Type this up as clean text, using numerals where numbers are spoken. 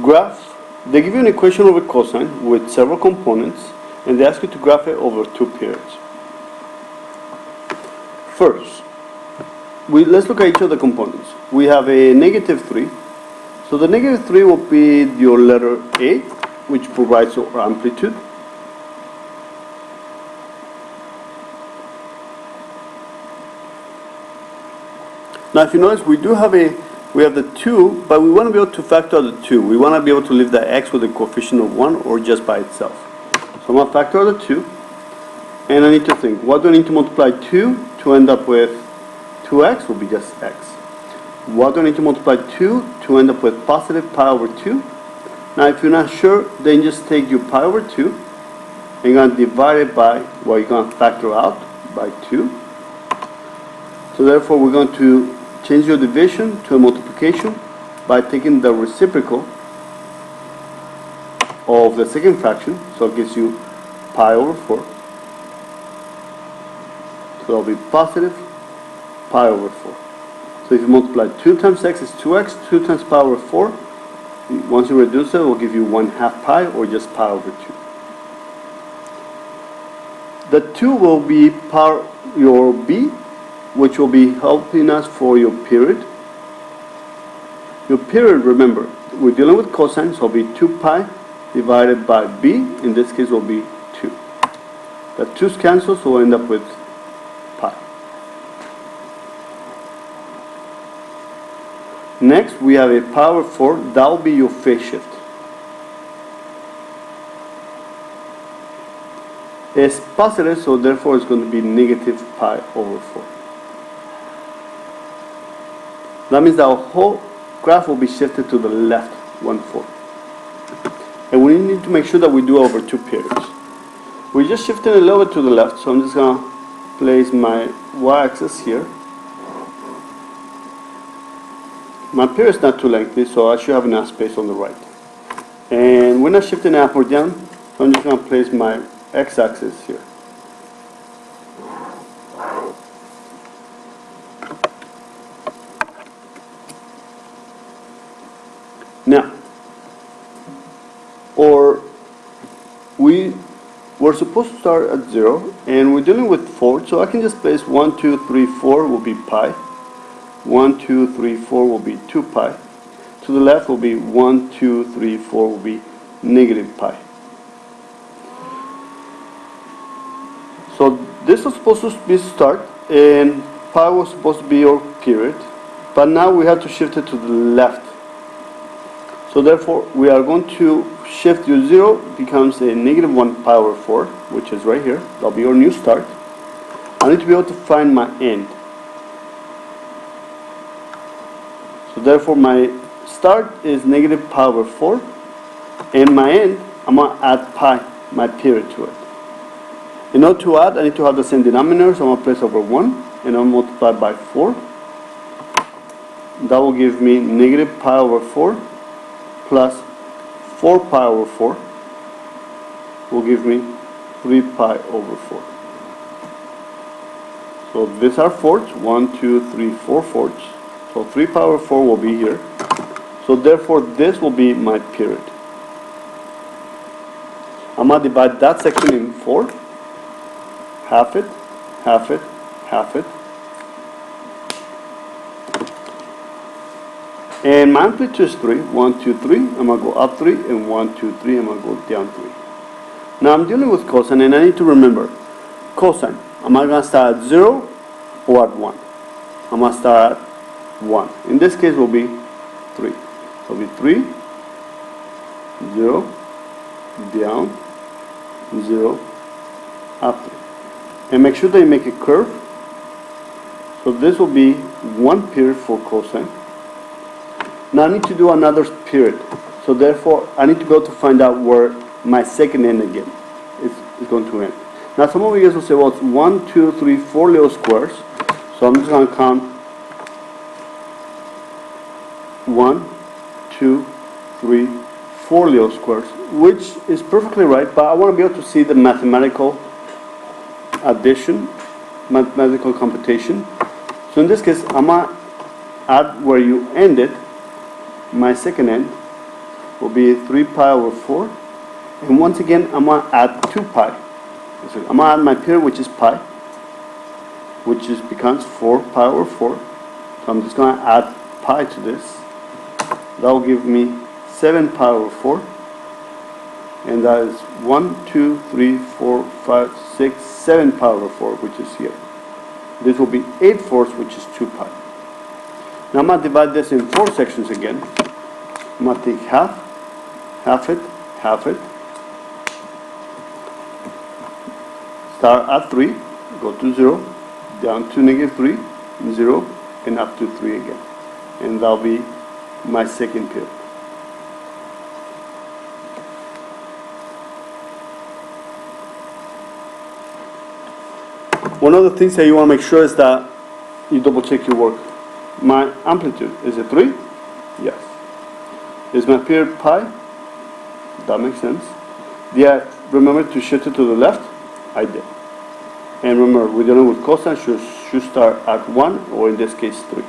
graph, they give you an equation over cosine with several components, and they ask you to graph it over 2 periods. First, let's look at each of the components. We have a -3, so the -3 will be your letter A, which provides our amplitude. Now, if you notice, we have the 2, but we want to be able to factor out the 2. We want to be able to leave the x with a coefficient of 1 or just by itself. So I'm going to factor out the 2, and I need to think, what do I need to multiply 2 to end up with 2x? Will be just x. What do I need to multiply 2 to end up with positive pi over 2? Now, if you're not sure, then just take your pi over 2, and you're going to divide it by what you're going to factor out, by 2. So therefore, we're going to change your division to a multiplication by taking the reciprocal of the second fraction, so it gives you pi over 4. So that'll be positive pi over 4. So if you multiply 2 times x is 2x, 2 times pi over 4, once you reduce it, it will give you 1/2 pi or just pi over 2. The 2 will be your b, which will be helping us for your period. Your period, remember, we're dealing with cosine, so it'll be 2 pi divided by b. In this case, will be 2. The 2's cancel, so we'll end up with pi. Next, we have a pi over 4. That will be your phase shift. It's positive, so therefore it's going to be negative pi over 4. That means that our whole graph will be shifted to the left 1/4. And we need to make sure that we do over 2 periods. We just shifted a little bit to the left, so I'm just going to place my y-axis here. My period is not too lengthy, so I should have enough space on the right. And we're not shifting up or down, so I'm just going to place my x-axis here. Now, we're supposed to start at 0, and we're dealing with 4, so I can just place 1, 2, 3, 4 will be pi. 1, 2, 3, 4 will be 2 pi. To the left will be 1, 2, 3, 4 will be negative pi. So this was supposed to be start, and pi was supposed to be your period, but now we have to shift it to the left. So therefore, we are going to shift your 0 becomes a -1 pi over 4, which is right here. That'll be your new start. I need to be able to find my end. So therefore, my start is negative pi over 4, and my end, I'm going to add pi, my period, to it. In order to add, I need to have the same denominator, so I'm going to place over 1, and I'll multiply by 4. That will give me negative pi over 4 plus 4 pi over 4 will give me 3 pi over 4. So these are fourths, 1, 2, 3, 4 fourths. So 3 pi over 4 will be here. So therefore, this will be my period. I'm going to divide that section in 4. Half it, half it, half it. And my amplitude is 3, 1, 2, 3. I'm going to go up 3, and 1, 2, 3. I'm going to go down 3. Now I'm dealing with cosine, and I need to remember cosine. Am I going to start at 0 or at 1? I'm going to start at 1. In this case, will be 3. So it will be 3, 0, down, 0, up 3. And make sure that you make a curve. So this will be 1 period for cosine. Now I need to do another period. So therefore, I need to go to find out where my second end again is going to end. Now some of you guys will say, well, it's 1, 2, 3, 4 little squares. So I'm just going to count 1, 2, 3, 4 little squares, which is perfectly right, but I want to be able to see the mathematical addition, mathematical computation. So in this case, I'm going to add where you ended, my second end, will be 3 pi over 4. And once again, I'm going to add 2 pi. So I'm going to add my period, which is pi, which becomes 4 pi over 4. So I'm just going to add pi to this. That will give me 7 pi over 4. And that is 1, 2, 3, 4, 5, 6, 7 pi over 4, which is here. This will be 8/4, which is 2 pi. Now I'm going to divide this in 4 sections again. I'm going to take half, half it, half it. Start at 3, go to 0, down to -3, 0, and up to 3 again. And that'll be my second period. One of the things that you want to make sure is that you double check your work. My amplitude, is it 3? Yes. Is my period pi? That makes sense. Did I remember to shift it to the left? I did. And remember, we're dealing with cosine, should start at 1, or in this case 3.